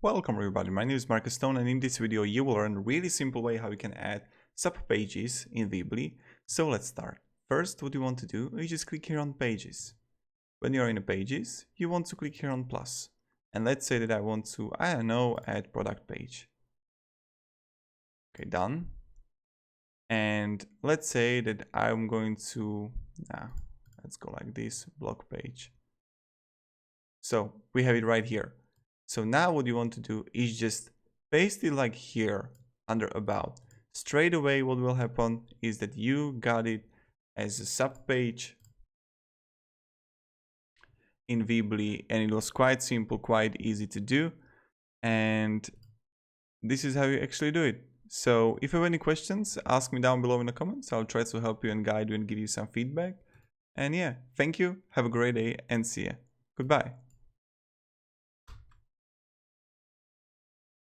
Welcome everybody, my name is Marcus Stone, and in this video you will learn a really simple way how you can add sub-pages in Weebly. So let's start. First, what you want to do is just click here on Pages. When you're in the Pages, you want to click here on plus. And let's say that I want to, I don't know, add product page. Okay, done. And let's say that I'm going to, let's go like this, blog page. So we have it right here. So now what you want to do is just paste it like here under about. Straight away what will happen is that you got it as a sub page in Weebly, and it was quite simple, quite easy to do, and this is how you actually do it. So if you have any questions, ask me down below in the comments. I'll try to help you and guide you and give you some feedback. And yeah, thank you, have a great day, and see ya. Goodbye.